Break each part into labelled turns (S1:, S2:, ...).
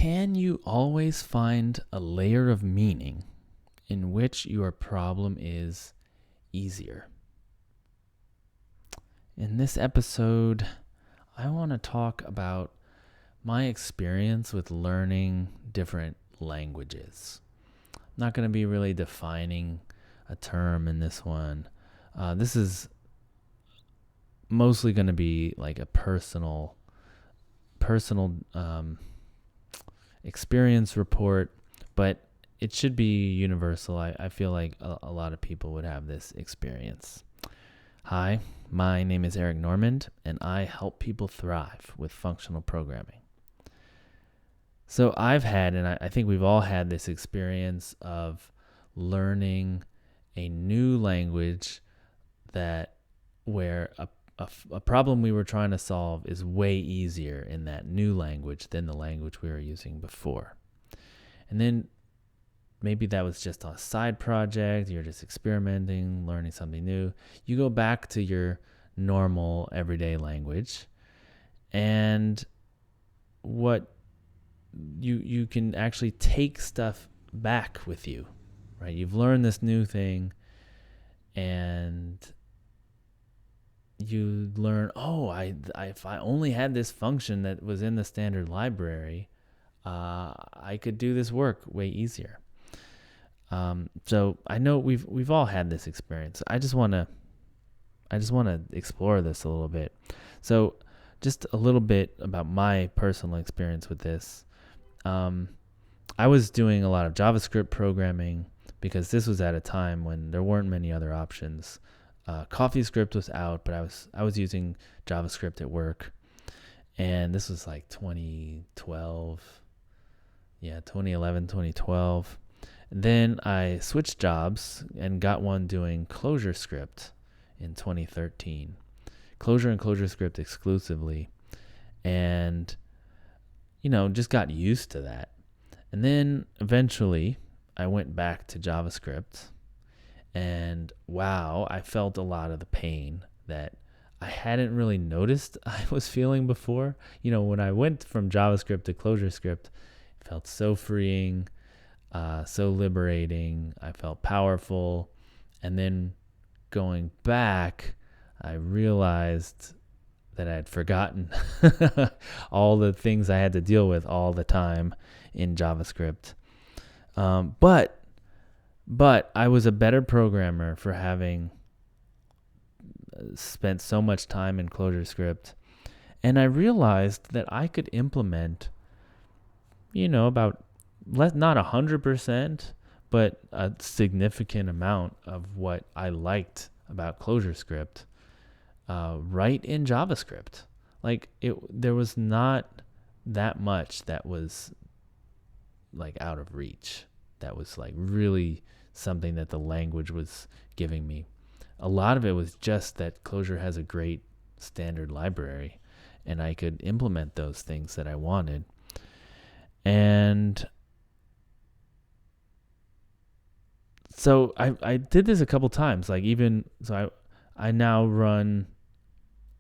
S1: Can you always find a layer of meaning in which your problem is easier? In this episode, I want to talk about my experience with learning different languages. I'm not going to be really defining a term in this one. This is mostly going to be like a personal experience report, but it should be universal. I feel like a lot of people would have this experience. Hi, my name is Eric Normand, and I help people thrive with functional programming. So I've had, and I think we've all had this experience of learning a new language where a problem we were trying to solve is way easier in that new language than the language we were using before. And then maybe that was just a side project, you're just experimenting, learning something new. You go back to your normal everyday language, and what you can actually take stuff back with you, right? You've learned this new thing, and you learn, if I only had this function that was in the standard library, I could do this work way easier. So I know we've all had this experience. I just want to explore this a little bit. So just a little bit about my personal experience with this. I was doing a lot of JavaScript programming because this was at a time when there weren't many other options. CoffeeScript was out, but I was using JavaScript at work, and this was like 2011, 2012. Then I switched jobs and got one doing ClojureScript in 2013. Clojure and ClojureScript exclusively, and just got used to that. And then eventually I went back to JavaScript, and wow, I felt a lot of the pain that I hadn't really noticed I was feeling before. When I went from JavaScript to ClojureScript, it felt so freeing, so liberating. I felt powerful. And then going back, I realized that I had forgotten all the things I had to deal with all the time in JavaScript. But I was a better programmer for having spent so much time in ClojureScript. And I realized that I could implement, about not 100%, but a significant amount of what I liked about ClojureScript right in JavaScript. There was not that much that was like out of reach. That was like really something that the language was giving me. A lot of it was just that Clojure has a great standard library, and I could implement those things that I wanted. And so I did this a couple times. I now run,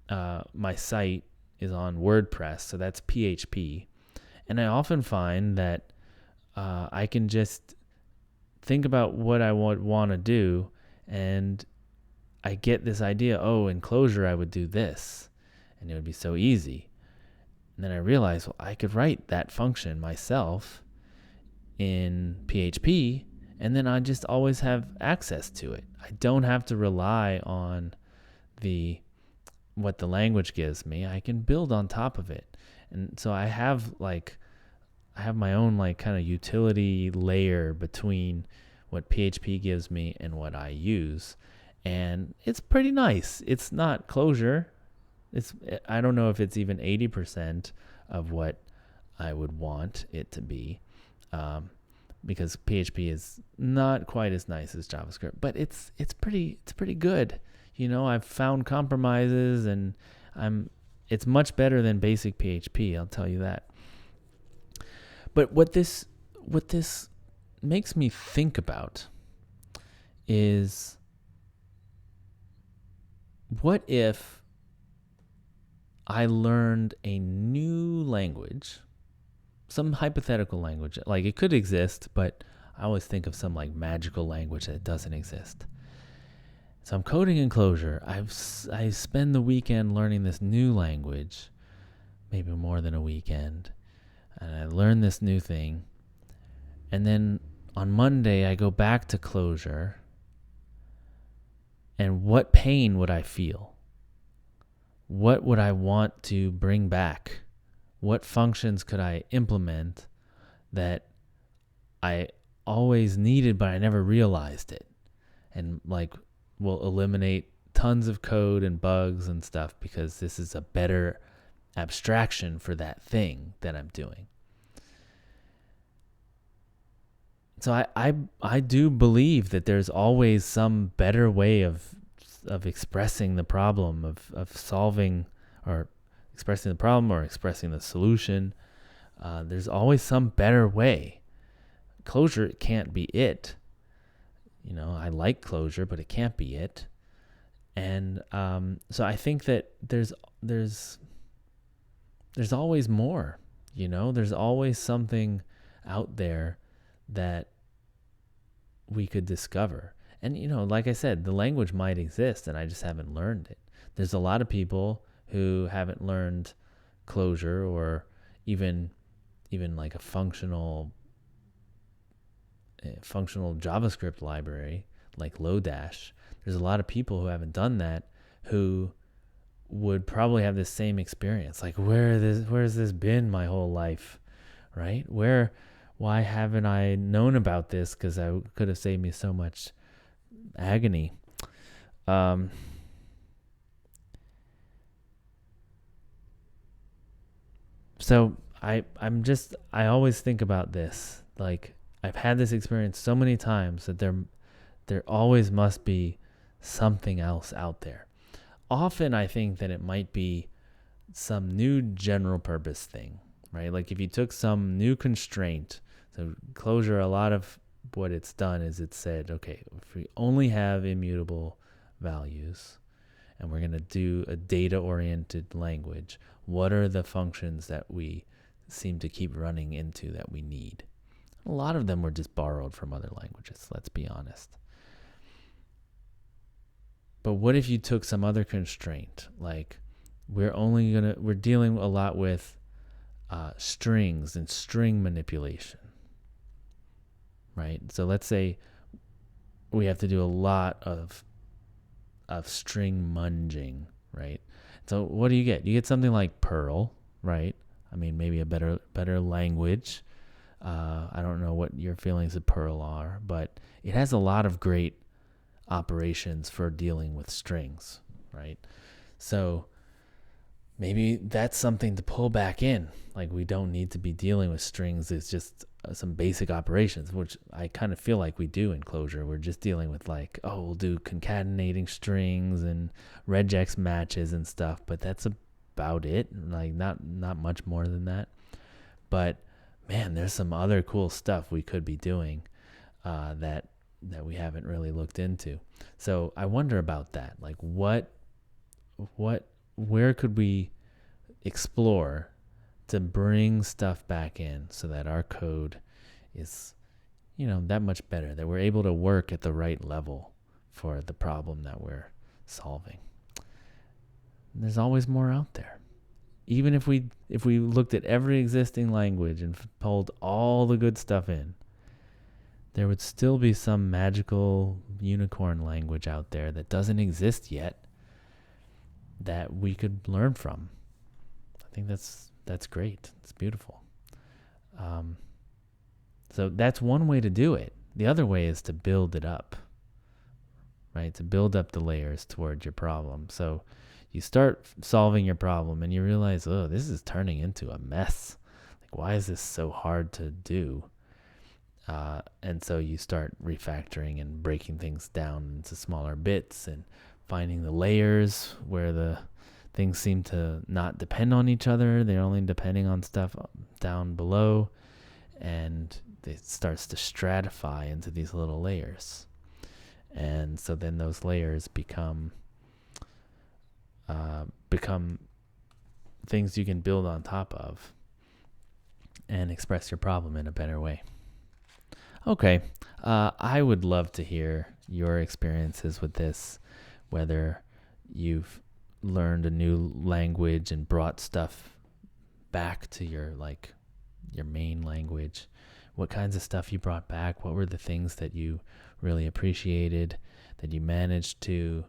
S1: my site is on WordPress, so that's PHP. And I often find that I can just think about what I want to do, and I get this idea, in Clojure I would do this, and it would be so easy. And then I realized, I could write that function myself in PHP, and then I just always have access to it. I don't have to rely on what the language gives me. I can build on top of it. And so I have my own kind of utility layer between what PHP gives me and what I use. And it's pretty nice. It's not Clojure. I don't know if it's even 80% of what I would want it to be, because PHP is not quite as nice as JavaScript, but it's pretty good. I've found compromises, and it's much better than basic PHP, I'll tell you that. But what this makes me think about is, what if I learned a new language, some hypothetical language. Like it could exist, but I always think of some like magical language that doesn't exist. So I'm coding in Clojure. I spend the weekend learning this new language, maybe more than a weekend, and I learn this new thing. And then on Monday, I go back to Clojure, and what pain would I feel? What would I want to bring back? What functions could I implement that I always needed, but I never realized it? And like, will eliminate tons of code and bugs and stuff because this is a better abstraction for that thing that I'm doing. So I do believe that there's always some better way of expressing the problem, of solving or expressing the problem or expressing the solution. There's always some better way. Clojure can't be it. I like Clojure, but it can't be it. And so I think that there's always more. There's always something out there that we could discover. And, like I said, the language might exist and I just haven't learned it. There's a lot of people who haven't learned Clojure or even like a functional JavaScript library like Lodash. There's a lot of people who haven't done that who would probably have the same experience. Like, where's this been my whole life, right? Why haven't I known about this? Because I could have saved me so much agony. So I always think about this. Like, I've had this experience so many times that there always must be something else out there. Often I think that it might be some new general purpose thing, right? Like if you took some new constraint, so Clojure, a lot of what it's done is it said, okay, if we only have immutable values and we're going to do a data-oriented language, what are the functions that we seem to keep running into that we need? A lot of them were just borrowed from other languages, let's be honest. But what if you took some other constraint, like we're dealing a lot with strings and string manipulation, right? So let's say we have to do a lot of string munging, right? So what do you get? You get something like Perl, right? I mean, maybe a better language. I don't know what your feelings of Perl are, but it has a lot of great operations for dealing with strings, right? So maybe that's something to pull back in. Like we don't need to be dealing with strings. It's just some basic operations, which I kind of feel like we do in Clojure. We're just dealing with like, we'll do concatenating strings and regex matches and stuff, but that's about it. Like not much more than that. But man, there's some other cool stuff we could be doing that we haven't really looked into. So I wonder about that. Like where could we explore to bring stuff back in so that our code is, that much better, that we're able to work at the right level for the problem that we're solving. There's always more out there. Even if we looked at every existing language and pulled all the good stuff in, there would still be some magical unicorn language out there that doesn't exist yet that we could learn from. I think that's great. It's beautiful. So that's one way to do it. The other way is to build it up, right? To build up the layers towards your problem. So you start solving your problem and you realize, this is turning into a mess. Like, why is this so hard to do? And so you start refactoring and breaking things down into smaller bits and finding the layers where the things seem to not depend on each other. They're only depending on stuff down below. And it starts to stratify into these little layers. And so then those layers become things you can build on top of. and express your problem in a better way. Okay, I would love to hear your experiences with this, whether you've learned a new language and brought stuff back to your main language. What kinds of stuff you brought back? What were the things that you really appreciated that you managed to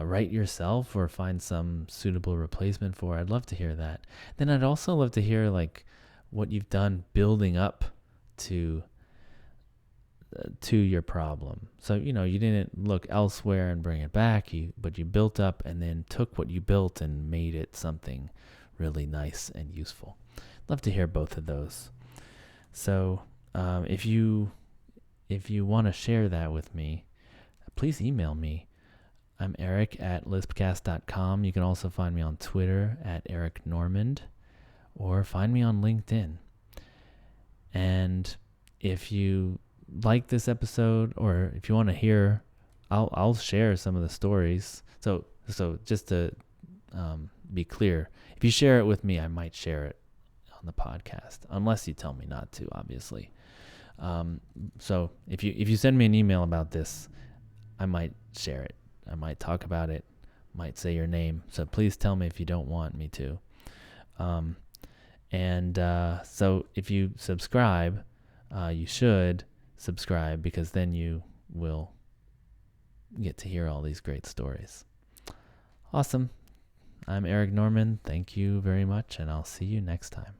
S1: write yourself or find some suitable replacement for? I'd love to hear that. Then I'd also love to hear what you've done building up to your problem. So, you didn't look elsewhere and bring it back, but you built up and then took what you built and made it something really nice and useful. Love to hear both of those. So if you want to share that with me, please email me. I'm eric@lispcast.com. You can also find me on Twitter @ericnormand, or find me on LinkedIn. And if you like this episode, or if you want to hear, I'll share some of the stories. So just to be clear, if you share it with me, I might share it on the podcast, unless you tell me not to, obviously. So if you send me an email about this, I might share it. I might talk about it, might say your name. So please tell me if you don't want me to. So if you subscribe, you should subscribe, because then you will get to hear all these great stories. Awesome. I'm Eric Norman. Thank you very much, and I'll see you next time.